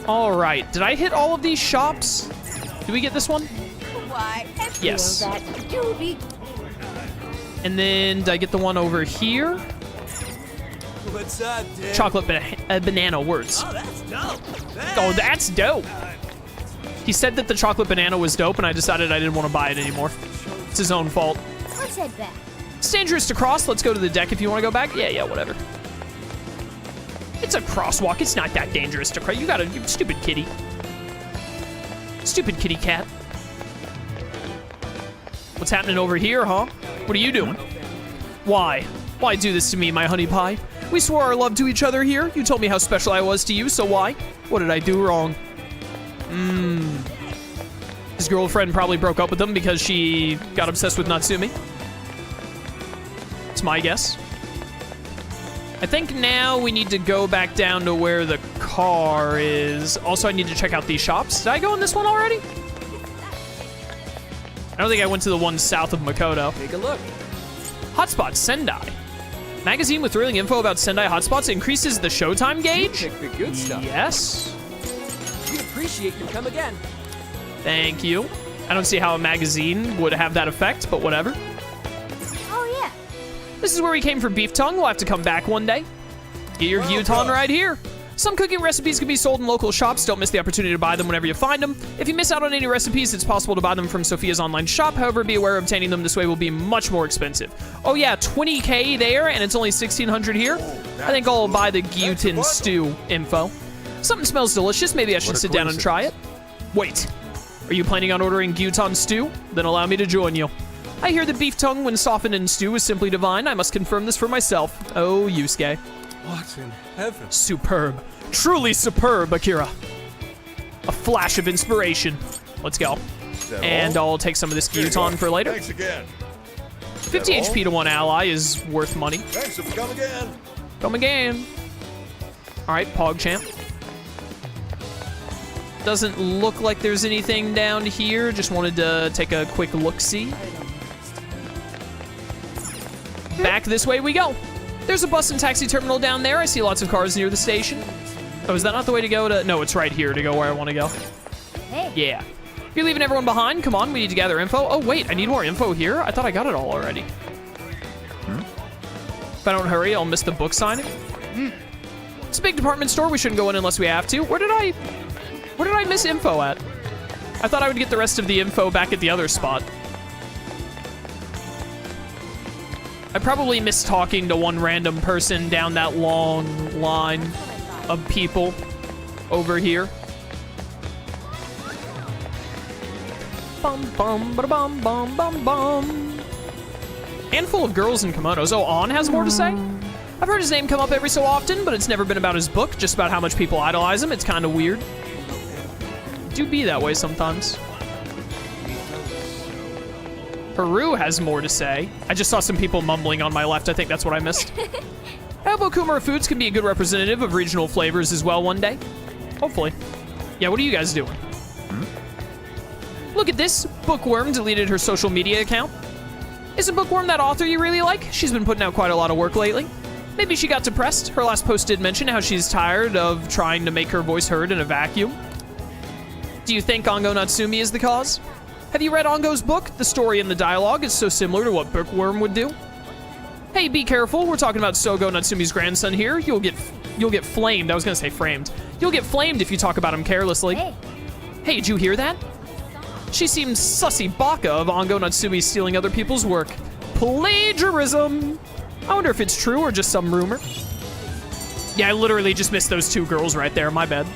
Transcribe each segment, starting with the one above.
All right, did I hit all of these shops? Did we get this one? Why? Yes. And then did I get the one over here? What's up, dude? Chocolate banana words. Oh, that's dope. Oh, that's dope. He said that the chocolate banana was dope, and I decided I didn't want to buy it anymore. It's his own fault. Let's head back. It's dangerous to cross. Let's go to the deck if you want to go back. Yeah, whatever. It's a crosswalk. It's not that dangerous to cross. You stupid kitty. Stupid kitty cat. What's happening over here, huh? What are you doing? Why? Why do this to me, my honey pie? We swore our love to each other here. You told me how special I was to you, so why? What did I do wrong? His girlfriend probably broke up with him because she got obsessed with Natsume. It's my guess. I think now we need to go back down to where the car is. Also, I need to check out these shops. Did I go in this one already? I don't think I went to the one south of Makoto. Take a look. Hotspot Sendai. Magazine with thrilling info about Sendai hotspots increases the showtime gauge? You pick the good stuff. Yes. We appreciate you. Come again. Thank you. I don't see how a magazine would have that effect, but whatever. Oh, yeah. This is where we came for beef tongue. We'll have to come back one day. Get your gyuton right here. Some cooking recipes can be sold in local shops. Don't miss the opportunity to buy them whenever you find them. If you miss out on any recipes, it's possible to buy them from Sophia's online shop. However, be aware obtaining them this way will be much more expensive. Oh yeah, 20K there, and it's only 1,600 here. I think I'll buy the gyuton stew info. Something smells delicious. Maybe I should sit down and try it. Wait, are you planning on ordering gyuton stew? Then allow me to join you. I hear that beef tongue, when softened in stew, is simply divine. I must confirm this for myself. Oh, Yusuke. What in heaven? Superb. Truly superb, Akira. A flash of inspiration. Let's go. And I'll take some of this gyuton for later. Thanks again. 50 HP to one ally is worth money. Thanks, if we come again. Come again. All right, PogChamp. Doesn't look like there's anything down here. Just wanted to take a quick look-see. Back this way we go. There's a bus and taxi terminal down there. I see lots of cars near the station. Oh, is that not the way to go to... No, it's right here to go where I want to go. Hey. Yeah. You're leaving everyone behind? Come on, we need to gather info. Oh, wait, I need more info here? I thought I got it all already. If I don't hurry, I'll miss the book signing. It's a big department store. We shouldn't go in unless we have to. Where did I miss info at? I thought I would get the rest of the info back at the other spot. I probably missed talking to one random person down that long line of people over here. Bum bum ba bum bum bum bum. Handful of girls in kimonos. Oh, On has more to say? I've heard his name come up every so often, but it's never been about his book, just about how much people idolize him. It's kind of weird. Do be that way sometimes. Peru has more to say. I just saw some people mumbling on my left. I think that's what I missed. I hope Okumura Foods can be a good representative of regional flavors as well one day. Hopefully. Yeah, what are you guys doing? Look at this. Bookworm deleted her social media account. Isn't Bookworm that author you really like? She's been putting out quite a lot of work lately. Maybe she got depressed. Her last post did mention how she's tired of trying to make her voice heard in a vacuum. Do you think Ongo Natsume is the cause? Have you read Ongo's book? The story and the dialogue is so similar to what Bookworm would do. Hey, be careful. We're talking about Sogo Natsume's grandson here. You'll get flamed. I was gonna say framed. You'll get flamed if you talk about him carelessly. Hey, did you hear that? She seems sussy baka of Ongo Natsume stealing other people's work. Plagiarism. I wonder if it's true or just some rumor. Yeah, I literally just missed those two girls right there. My bad.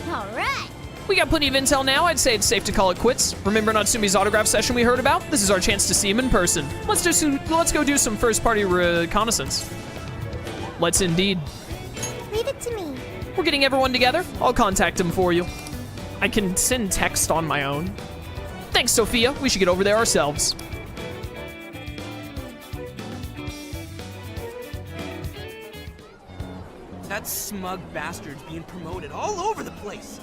All right. We got plenty of intel now. I'd say it's safe to call it quits. Remember Natsume's autograph session we heard about? This is our chance to see him in person. Let's go do some first-party reconnaissance. Let's indeed. Leave it to me. We're getting everyone together. I'll contact him for you. I can send text on my own. Thanks, Sophia. We should get over there ourselves. That smug bastard's being promoted all over the place.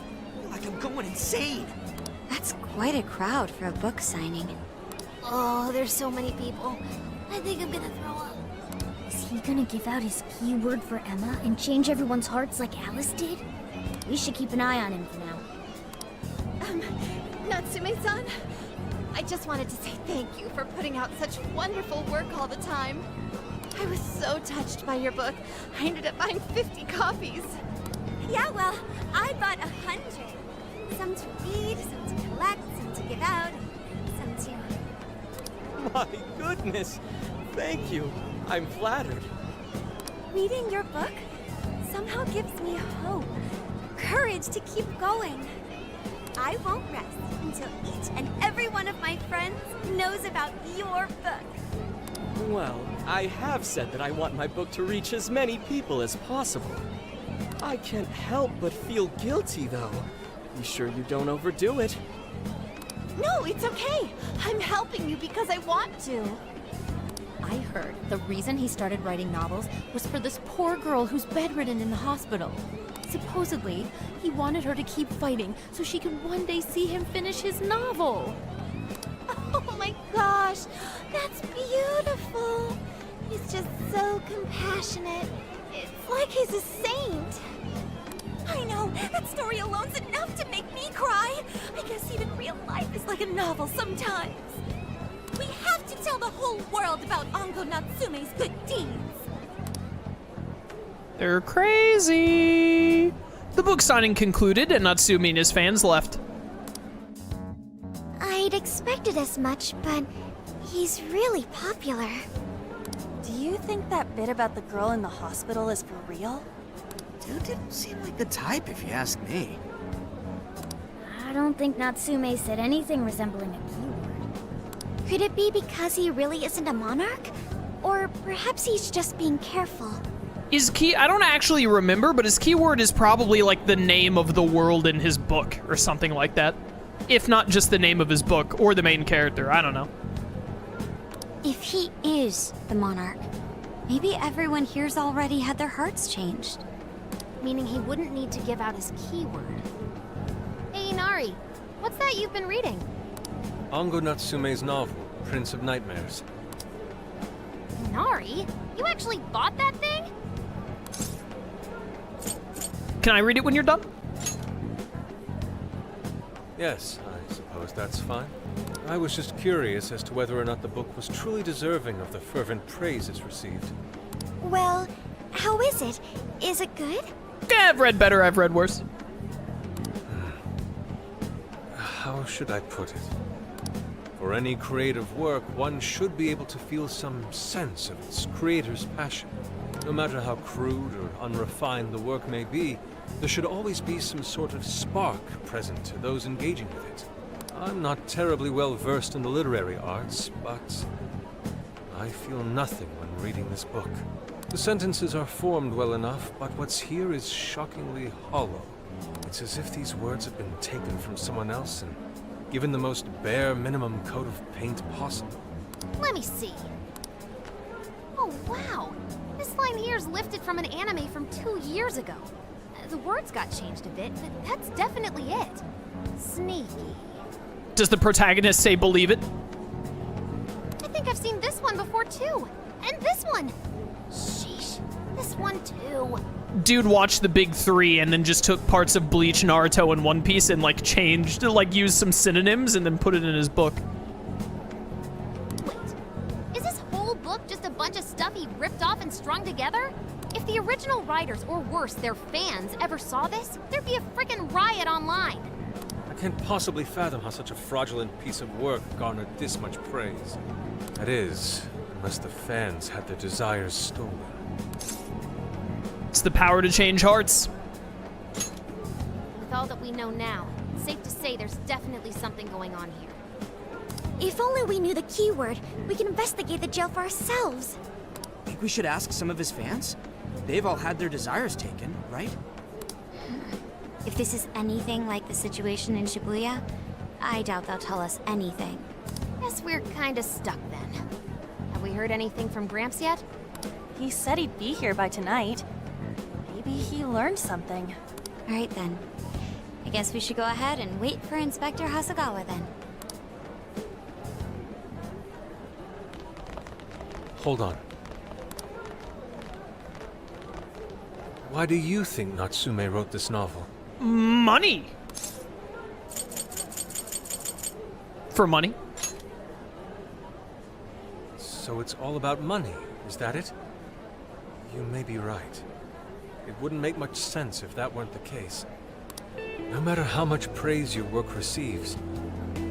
Like I'm going insane. That's quite a crowd for a book signing. Oh, there's so many people. I think I'm gonna throw up. Is he gonna give out his keyword for Emma and change everyone's hearts like Alice did? We should keep an eye on him for now. Natsume-san, I just wanted to say thank you for putting out such wonderful work all the time. I was so touched by your book, I ended up buying 50 copies. Yeah, well, I bought 100. Some to read, some to collect, some to give out, some to... My goodness! Thank you. I'm flattered. Reading your book somehow gives me hope, courage to keep going. I won't rest until each and every one of my friends knows about your book. Well, I have said that I want my book to reach as many people as possible. I can't help but feel guilty, though. Be sure you don't overdo it. No, it's okay. I'm helping you because I want to. I heard the reason he started writing novels was for this poor girl who's bedridden in the hospital. Supposedly, he wanted her to keep fighting so she could one day see him finish his novel. Oh my gosh, that's beautiful. He's just so compassionate. It's like he's a saint. I know, that story alone's enough to make me cry. I guess even real life is like a novel sometimes. We have to tell the whole world about Ango Natsume's good deeds. They're crazy. The book signing concluded, and Natsume and his fans left. I'd expected as much, but he's really popular. Do you think that bit about the girl in the hospital is for real? Dude didn't seem like the type, if you ask me. I don't think Natsume said anything resembling a keyword. Could it be because he really isn't a monarch? Or perhaps he's just being careful. I don't actually remember, but his keyword is probably like the name of the world in his book or something like that. If not just the name of his book or the main character, I don't know. If he is the monarch, maybe everyone here's already had their hearts changed. Meaning he wouldn't need to give out his keyword. Hey, Inari, what's that you've been reading? Ango Natsume's novel, Prince of Nightmares. Inari? You actually bought that thing? Can I read it when you're done? Yes, I suppose that's fine. I was just curious as to whether or not the book was truly deserving of the fervent praise it's received. Well, how is it? Is it good? Yeah, I've read better, I've read worse. How should I put it? For any creative work, one should be able to feel some sense of its creator's passion. No matter how crude or unrefined the work may be, there should always be some sort of spark present to those engaging with it. I'm not terribly well versed in the literary arts, but I feel nothing when reading this book. The sentences are formed well enough, but what's here is shockingly hollow. It's as if these words have been taken from someone else and given the most bare minimum coat of paint possible. Let me see. Oh, wow. This line here is lifted from an anime from 2 years ago. The words got changed a bit, but that's definitely it. Sneaky. Does the protagonist say believe it? I think I've seen this one before too. And this one. Sheesh. This one too. Dude watched the big three and then just took parts of Bleach, Naruto, and One Piece and like changed, like used some synonyms and then put it in his book. Wait. Is this whole book just a bunch of stuff he ripped off and strung together? If the original writers, or worse, their fans, ever saw this, there'd be a frickin' riot online. I can't possibly fathom how such a fraudulent piece of work garnered this much praise. That is, unless the fans had their desires stolen. It's the power to change hearts. With all that we know now, it's safe to say there's definitely something going on here. If only we knew the keyword, we can investigate the jail for ourselves. Think we should ask some of his fans? They've all had their desires taken, right? If this is anything like the situation in Shibuya, I doubt they'll tell us anything. Guess we're kinda stuck then. Have we heard anything from Gramps yet? He said he'd be here by tonight. Maybe he learned something. All right then. I guess we should go ahead and wait for Inspector Hasagawa then. Hold on. Why do you think Natsume wrote this novel? Money. For money? So it's all about money, is that it? You may be right. It wouldn't make much sense if that weren't the case. No matter how much praise your work receives,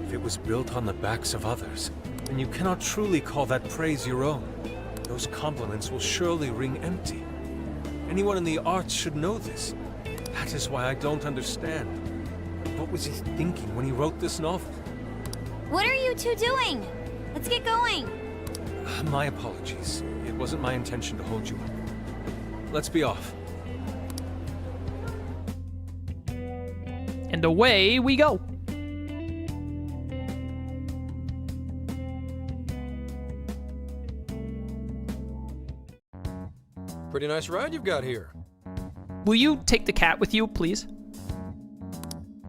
if it was built on the backs of others, then you cannot truly call that praise your own. Those compliments will surely ring empty. Anyone in the arts should know this. That is why I don't understand. What was he thinking when he wrote this novel? What are you two doing? Let's get going. My apologies. It wasn't my intention to hold you up. Let's be off. And away we go. Pretty nice ride you've got here. Will you take the cat with you, please?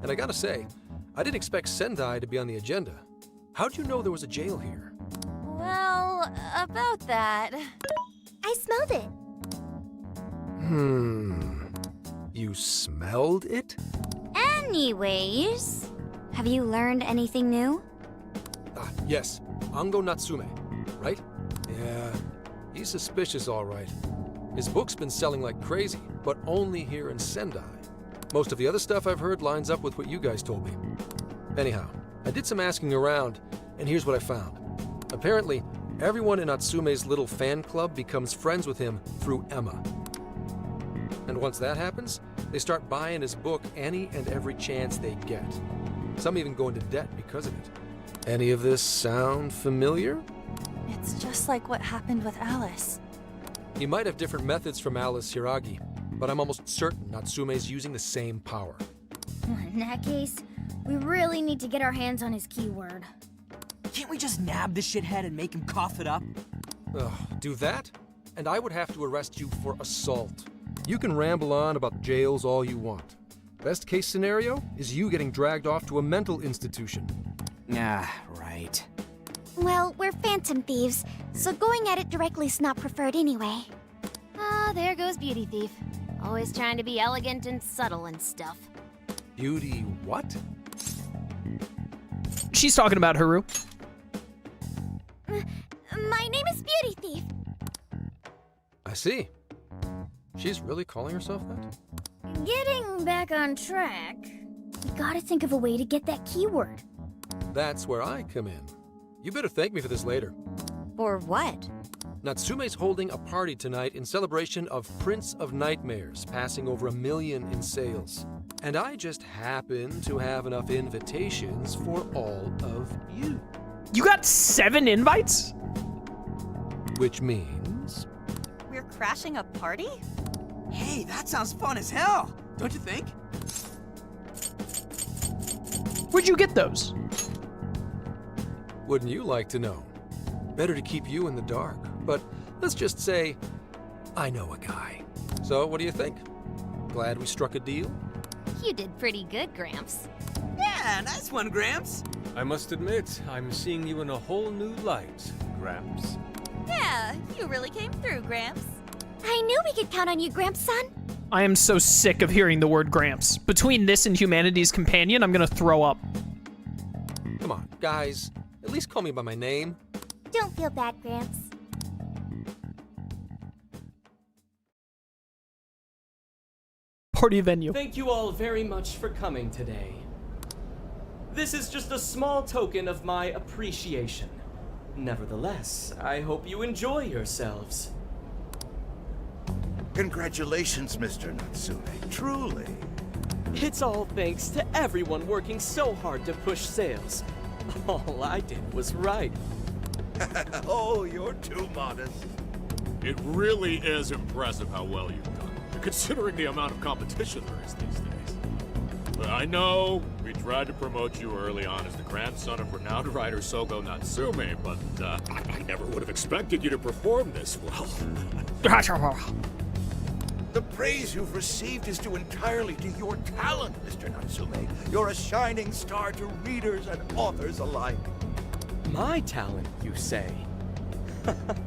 And I gotta say, I didn't expect Sendai to be on the agenda. How'd you know there was a jail here? Well, about that. I smelled it. You smelled it? Anyways, have you learned anything new? Yes. Ango Natsume, right? Yeah, he's suspicious all right. His book's been selling like crazy, but only here in Sendai. Most of the other stuff I've heard lines up with what you guys told me. Anyhow, I did some asking around, and here's what I found. Apparently, everyone in Natsume's little fan club becomes friends with him through Emma. And once that happens, they start buying his book any and every chance they get. Some even go into debt because of it. Any of this sound familiar? It's just like what happened with Alice. He might have different methods from Alice Hiragi, but I'm almost certain Natsume's using the same power. In that case, we really need to get our hands on his keyword. Can't we just nab the shithead and make him cough it up? Ugh, do that? And I would have to arrest you for assault. You can ramble on about jails all you want. Best case scenario is you getting dragged off to a mental institution. Ah, right. Well, we're Phantom Thieves, so going at it directly's not preferred anyway. Ah, there goes Beauty Thief. Always trying to be elegant and subtle and stuff. Beauty what? She's talking about Haru. My name is Beauty Thief. I see. She's really calling herself that? Getting back on track, we gotta think of a way to get that keyword. That's where I come in. You better thank me for this later. Or what? Natsume's holding a party tonight in celebration of Prince of Nightmares passing over 1 million in sales. And I just happen to have enough invitations for all of you. You got 7 invites? Which means... We're crashing a party? Hey, that sounds fun as hell, don't you think? Where'd you get those? Wouldn't you like to know? Better to keep you in the dark, but let's just say I know a guy. So what do you think? Glad we struck a deal? You did pretty good, Gramps. Yeah, nice one, Gramps. I must admit, I'm seeing you in a whole new light, Gramps. Yeah, you really came through, Gramps. I knew we could count on you, Gramps-son. I am so sick of hearing the word Gramps. Between this and Humanity's Companion, I'm gonna throw up. Come on, guys. At least call me by my name. Don't feel bad, Gramps. Party venue. Thank you all very much for coming today. This is just a small token of my appreciation. Nevertheless, I hope you enjoy yourselves. Congratulations, Mr. Natsume. Truly. It's all thanks to everyone working so hard to push sales. All I did was write. Oh, you're too modest. It really is impressive how well you've done, considering the amount of competition there is these days. But I know we tried to promote you early on as the grandson of renowned writer Sogo Natsume, but I never would have expected you to perform this well. The praise you've received is due entirely to your talent, Mr. Natsume. You're a shining star to readers and authors alike. My talent, you say?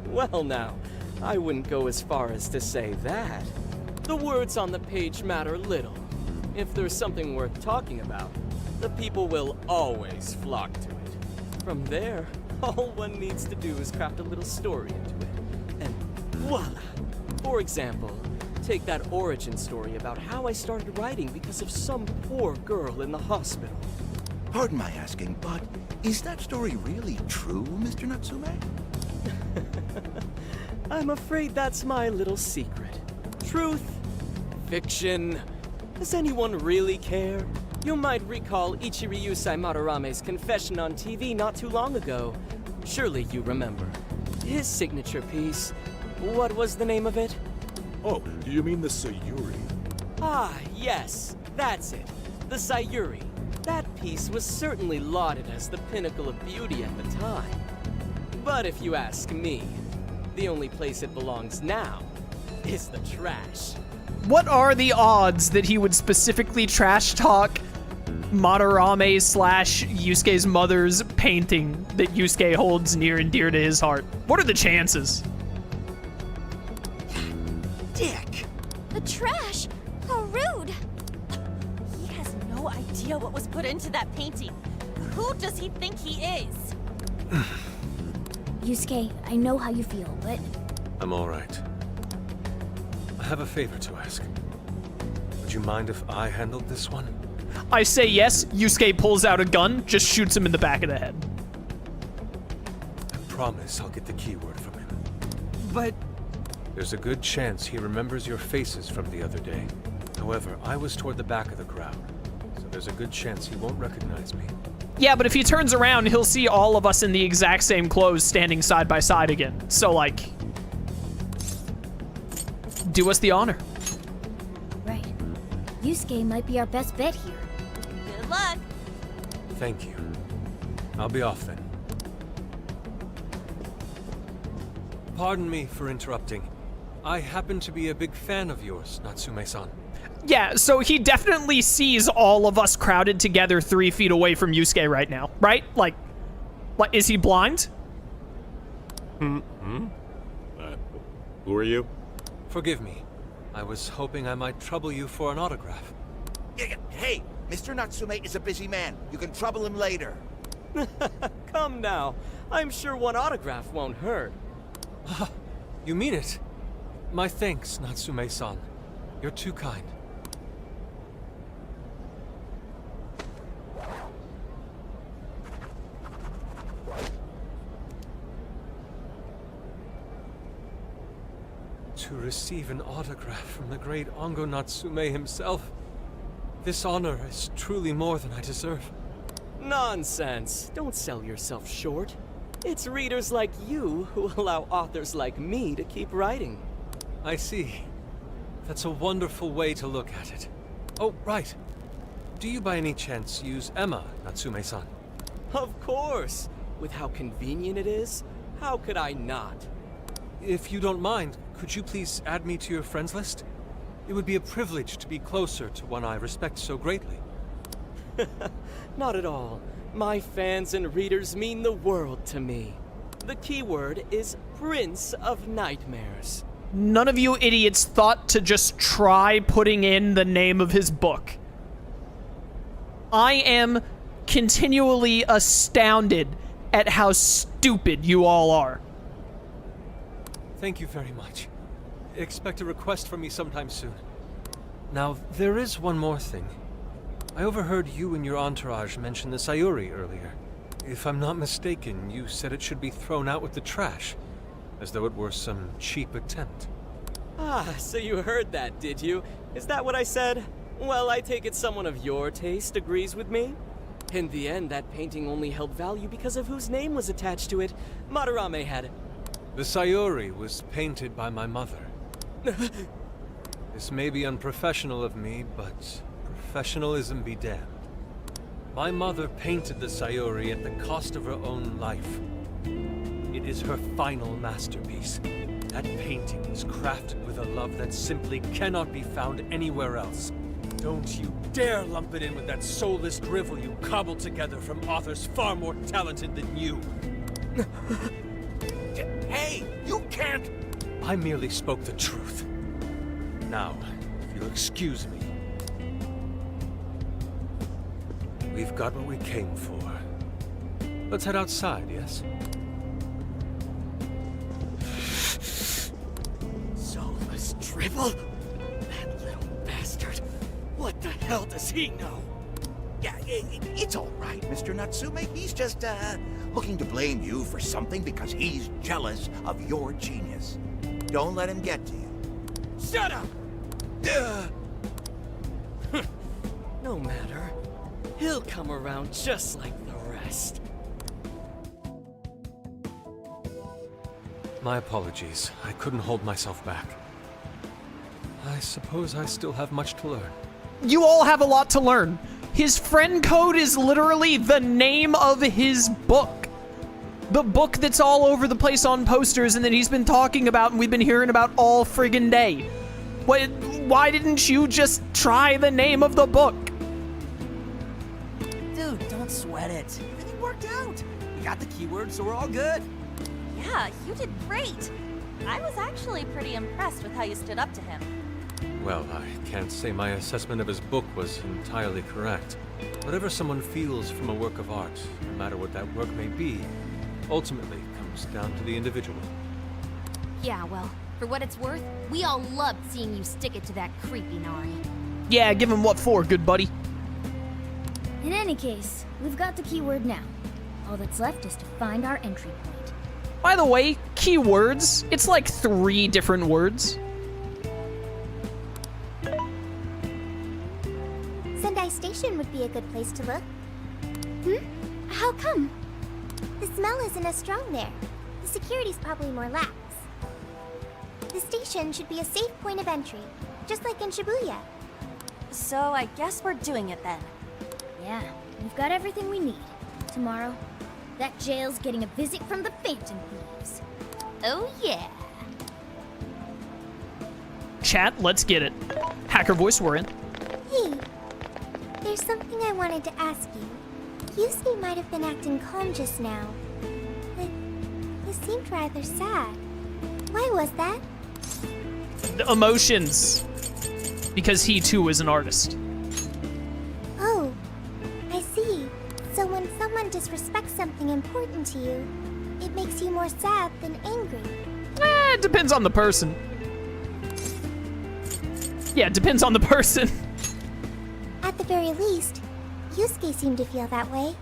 Well now, I wouldn't go as far as to say that. The words on the page matter little. If there's something worth talking about, the people will always flock to it. From there, all one needs to do is craft a little story into it. And voila! For example, take that origin story about how I started writing because of some poor girl in the hospital. Pardon my asking, but is that story really true, Mr. Natsume? I'm afraid that's my little secret. Truth, fiction. Does anyone really care? You might recall Ichiryusai Madarame's confession on TV not too long ago. Surely you remember. His signature piece. What was the name of it? Oh, do you mean the Sayuri? Ah, yes, that's it. The Sayuri. That piece was certainly lauded as the pinnacle of beauty at the time. But if you ask me, the only place it belongs now is the trash. What are the odds that he would specifically trash talk Madarame / Yusuke's mother's painting that Yusuke holds near and dear to his heart? What are the chances? Dick! The trash? How rude! He has no idea what was put into that painting. Who does he think he is? Yusuke, I know how you feel, but I'm all right. I have a favor to ask. Would you mind if I handled this one? I say yes. Yusuke pulls out a gun, just shoots him in the back of the head. I promise I'll get the keyword from him. But There's a good chance he remembers your faces from the other day. However, I was toward the back of the crowd, so there's a good chance he won't recognize me. Yeah, but if he turns around, he'll see all of us in the exact same clothes standing side by side again. So, like, do us the honor. right. Yusuke might be our best bet here. Good luck. Thank you. I'll be off then. Pardon me for interrupting. I happen to be a big fan of yours, Natsume-san. Yeah, so he definitely sees all of us crowded together 3 feet away from Yusuke right now, right? Like, is he blind? Who are you? Forgive me. I was hoping I might trouble you for an autograph. Hey, Mr. Natsume is a busy man. You can trouble him later. Come now. I'm sure one autograph won't hurt. You mean it? My thanks, Natsume-san. You're too kind. To receive an autograph from the great Ongo Natsume himself, this honor is truly more than I deserve. Nonsense. Don't sell yourself short. It's readers like you who allow authors like me to keep writing. I see. That's a wonderful way to look at it. Oh, right. Do you by any chance use Emma, Natsume-san? Of course. With how convenient it is, how could I not? If you don't mind, could you please add me to your friends list? It would be a privilege to be closer to one I respect so greatly. Not at all. My fans and readers mean the world to me. The keyword is Prince of Nightmares. None of you idiots thought to just try putting in the name of his book. I am continually astounded at how stupid you all are. Thank you very much. Expect a request from me sometime soon. Now, there is one more thing. I overheard you and your entourage mention the Sayuri earlier. If I'm not mistaken, you said it should be thrown out with the trash, as though it were some cheap attempt. Ah, so you heard that, did you? Is that what I said? Well, I take it someone of your taste agrees with me. In the end, that painting only held value because of whose name was attached to it. Madarame had it. The Sayuri was painted by my mother. This may be unprofessional of me, but professionalism be damned. My mother painted the Sayuri at the cost of her own life. It is her final masterpiece. That painting is crafted with a love that simply cannot be found anywhere else. Don't you dare lump it in with that soulless drivel you cobbled together from authors far more talented than you. Hey, you can't! I merely spoke the truth. Now, if you'll excuse me. We've got what we came for. Let's head outside, yes? Soulless drivel? That little bastard. What the hell does he know? Yeah, it's all right, Mr. Natsume. He's just, looking to blame you for something because he's jealous of your genius. Don't let him get to you. Shut up! No matter. He'll come around just like the rest. My apologies. I couldn't hold myself back. I suppose I still have much to learn. You all have a lot to learn. His friend code is literally the name of his book. The book that's all over the place on posters and that he's been talking about and we've been hearing about all friggin' day. Why didn't you just try the name of the book? Dude, don't sweat it. Everything worked out. We got the keywords, so we're all good. Yeah, you did great. I was actually pretty impressed with how you stood up to him. Well, I can't say my assessment of his book was entirely correct. Whatever someone feels from a work of art, no matter what that work may be, ultimately comes down to the individual. Yeah, well, for what it's worth, we all loved seeing you stick it to that creepy Nari. Yeah, give him what for, good buddy. In any case, we've got the keyword now. All that's left is to find our entry point. By the way, keywords, it's like 3 different words. Sendai Station would be a good place to look. How come? The smell isn't as strong there. The security's probably more lax. The station should be a safe point of entry, just like in Shibuya. So I guess we're doing it then. Yeah, we've got everything we need. Tomorrow, that jail's getting a visit from the Phantom Thieves. Oh yeah. Chat, let's get it. Hacker voice, we're in. Hey, there's something I wanted to ask you. Yusuke might have been acting calm just now. But he seemed rather sad. Why was that? The emotions. Because he too is an artist. Oh, I see. So when someone disrespects something important to you, it makes you more sad than angry. It depends on the person. Yeah, it depends on the person. At the very least, Yusuke seemed to feel that way.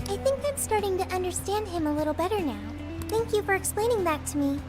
I think I'm starting to understand him a little better now. Thank you for explaining that to me.